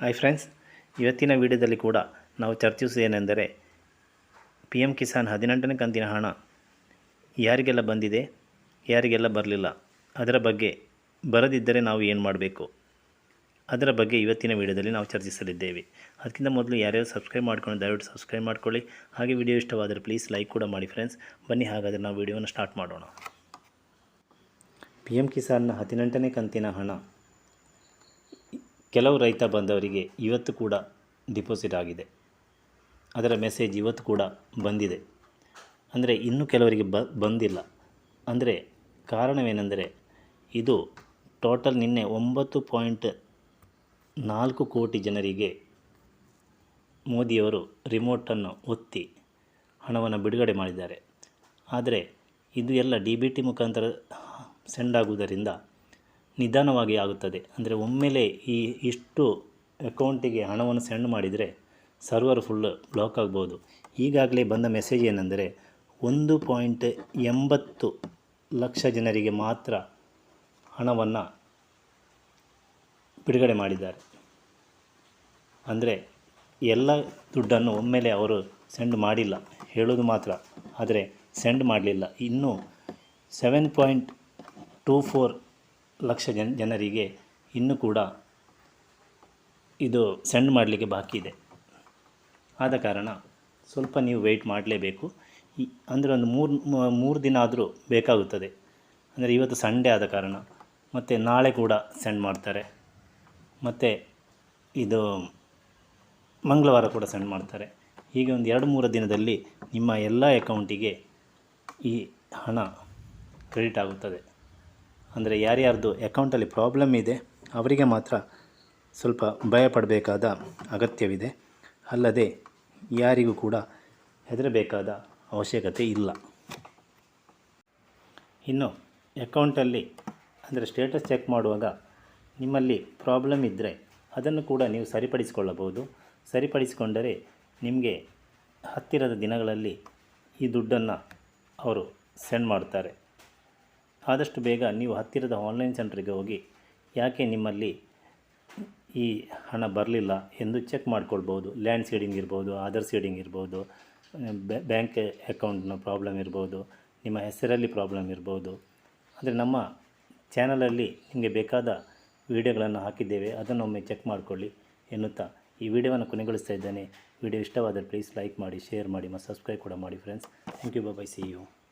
Hi friends, ಇವತ್ತಿನ ವಿಡಿಯೋದಲ್ಲಿ ಕೂಡ ನಾವು ಚರ್ಚಿಸುವುದೇನೆಂದರೆ PM ಕಿಸಾನ್ 18ನೇ ಕಂತಿನ ಹಣ ಯಾರಿಗೆಲ್ಲ ಬಂದಿದೆ, ಯಾರಿಗೆಲ್ಲ ಬರಲಿಲ್ಲ, ಅದರ ಬಗ್ಗೆ ಬರದಿದ್ದರೆ ನಾವು ಏನು ಮಾಡಬೇಕು, ಅದರ ಬಗ್ಗೆ ಇವತ್ತಿನ ವಿಡಿಯೋದಲ್ಲಿ ನಾವು ಚರ್ಚಿಸಲಿದ್ದೇವೆ. ಅದಕ್ಕಿಂತ ಮೊದಲು ಯಾರ್ಯಾರು ಸಬ್ಸ್ಕ್ರೈಬ್ ಮಾಡ್ಕೊಂಡು ದಯವಿಟ್ಟು ಸಬ್ಸ್ಕ್ರೈಬ್ ಮಾಡ್ಕೊಳ್ಳಿ. ಹಾಗೆ ವಿಡಿಯೋ ಇಷ್ಟವಾದರೆ ಪ್ಲೀಸ್ ಲೈಕ್ ಕೂಡ ಮಾಡಿ ಫ್ರೆಂಡ್ಸ್. ಬನ್ನಿ ಹಾಗಾದರೆ ನಾವು ವಿಡಿಯೋನ ಸ್ಟಾರ್ಟ್ ಮಾಡೋಣ. PM ಕಿಸಾನ್ನ 18ನೇ ಕಂತಿನ ಹಣ ಕೆಲವು ರೈತ ಬಂದವರಿಗೆ ಇವತ್ತು ಕೂಡ ಡಿಪಾಸಿಟ್ ಆಗಿದೆ. ಅದರ ಮೆಸೇಜ್ ಇವತ್ತು ಕೂಡ ಬಂದಿದೆ. ಅಂದರೆ ಇನ್ನೂ ಕೆಲವರಿಗೆ ಬಂದಿಲ್ಲ. ಅಂದರೆ ಕಾರಣವೇನೆಂದರೆ ಇದು ಟೋಟಲ್ ನಿನ್ನೆ 9.4 ಕೋಟಿ ಜನರಿಗೆ ಮೋದಿಯವರು ರಿಮೋಟನ್ನು ಒತ್ತಿ ಹಣವನ್ನು ಬಿಡುಗಡೆ ಮಾಡಿದ್ದಾರೆ. ಆದರೆ ಇದು ಎಲ್ಲ DBT ಮುಖಾಂತರ ಸೆಂಡ್ ಆಗುವುದರಿಂದ ನಿಧಾನವಾಗಿ ಆಗುತ್ತದೆ. ಅಂದರೆ ಒಮ್ಮೆಲೇ ಇಷ್ಟು ಅಕೌಂಟಿಗೆ ಹಣವನ್ನು ಸೆಂಡ್ ಮಾಡಿದರೆ ಸರ್ವರ್ ಫುಲ್ ಬ್ಲಾಕ್ ಆಗ್ಬೋದು. ಈಗಾಗಲೇ ಬಂದ ಮೆಸೇಜ್ ಏನೆಂದರೆ 1.80 ಲಕ್ಷ ಜನರಿಗೆ ಮಾತ್ರ ಹಣವನ್ನು ಬಿಡುಗಡೆ ಮಾಡಿದ್ದಾರೆ. ಅಂದರೆ ಎಲ್ಲ ದುಡ್ಡನ್ನು ಒಮ್ಮೆಲೇ ಅವರು ಸೆಂಡ್ ಮಾಡಿಲ್ಲ, ಹೇಳೋದು ಮಾತ್ರ, ಆದರೆ ಸೆಂಡ್ ಮಾಡಲಿಲ್ಲ. ಇನ್ನೂ 7.24 ಲಕ್ಷ ಜನರಿಗೆ ಇನ್ನೂ ಕೂಡ ಇದು ಸೆಂಡ್ ಮಾಡಲಿಕ್ಕೆ ಬಾಕಿ ಇದೆ. ಆದ ಕಾರಣ ಸ್ವಲ್ಪ ನೀವು ವೆಯ್ಟ್ ಮಾಡಲೇಬೇಕು. ಅಂದರೆ ಒಂದು ಮೂರು ದಿನ ಆದರೂ ಬೇಕಾಗುತ್ತದೆ. ಅಂದರೆ ಇವತ್ತು ಸಂಡೇ ಆದ ಕಾರಣ, ಮತ್ತು ನಾಳೆ ಕೂಡ ಸೆಂಡ್ ಮಾಡ್ತಾರೆ, ಮತ್ತು ಇದು ಮಂಗಳವಾರ ಕೂಡ ಸೆಂಡ್ ಮಾಡ್ತಾರೆ. ಹೀಗೆ ಒಂದು 2-3 ದಿನದಲ್ಲಿ ನಿಮ್ಮ ಎಲ್ಲ ಅಕೌಂಟಿಗೆ ಈ ಹಣ ಕ್ರೆಡಿಟ್ ಆಗುತ್ತದೆ. ಅಂದರೆ ಯಾರ್ಯಾರ್ದು ಅಕೌಂಟಲ್ಲಿ ಪ್ರಾಬ್ಲಮ್ ಇದೆ ಅವರಿಗೆ ಮಾತ್ರ ಸ್ವಲ್ಪ ಭಯಪಡಬೇಕಾದ ಅಗತ್ಯವಿದೆ. ಅಲ್ಲದೆ ಯಾರಿಗೂ ಕೂಡ ಹೆದರಬೇಕಾದ ಅವಶ್ಯಕತೆ ಇಲ್ಲ. ಇನ್ನು ಅಕೌಂಟಲ್ಲಿ ಅಂದರೆ ಸ್ಟೇಟಸ್ ಚೆಕ್ ಮಾಡುವಾಗ ನಿಮ್ಮಲ್ಲಿ ಪ್ರಾಬ್ಲಮ್ ಇದ್ದರೆ ಅದನ್ನು ಕೂಡ ನೀವು ಸರಿಪಡಿಸಿಕೊಳ್ಳಬಹುದು. ಸರಿಪಡಿಸಿಕೊಂಡರೆ ನಿಮಗೆ ಹತ್ತಿರದ ದಿನಗಳಲ್ಲಿ ಈ ದುಡ್ಡನ್ನು ಅವರು ಸೆಂಡ್ ಮಾಡ್ತಾರೆ. ಆದಷ್ಟು ಬೇಗ ನೀವು ಹತ್ತಿರದ ಆನ್ಲೈನ್ ಸೆಂಟ್ರಿಗೆ ಹೋಗಿ ಯಾಕೆ ನಿಮ್ಮಲ್ಲಿ ಈ ಹಣ ಬರಲಿಲ್ಲ ಎಂದು ಚೆಕ್ ಮಾಡ್ಕೊಳ್ಬೋದು. ಲ್ಯಾಂಡ್ ಸೀಡಿಂಗ್ ಇರ್ಬೋದು, ಆಧಾರ್ ಸೀಡಿಂಗ್ ಇರ್ಬೋದು, ಬ್ಯಾಂಕ್ ಅಕೌಂಟ್ನ ಪ್ರಾಬ್ಲಮ್ ಇರ್ಬೋದು, ನಿಮ್ಮ ಹೆಸರಲ್ಲಿ ಪ್ರಾಬ್ಲಮ್ ಇರ್ಬೋದು. ಅಂದರೆ ನಮ್ಮ ಚಾನಲಲ್ಲಿ ನಿಮಗೆ ಬೇಕಾದ ವಿಡಿಯೋಗಳನ್ನು ಹಾಕಿದ್ದೇವೆ, ಅದನ್ನೊಮ್ಮೆ ಚೆಕ್ ಮಾಡಿಕೊಳ್ಳಿ ಎನ್ನುತ್ತಾ ಈ ವಿಡಿಯೋವನ್ನು ಕೊನೆಗೊಳಿಸ್ತಾ ಇದ್ದೇನೆ. ವಿಡಿಯೋ ಇಷ್ಟವಾದರೆ ಪ್ಲೀಸ್ ಲೈಕ್ ಮಾಡಿ, ಶೇರ್ ಮಾಡಿ ಮತ್ತು ಸಬ್ಸ್ಕ್ರೈಬ್ ಕೂಡ ಮಾಡಿ friends. Thank you. Bye see you.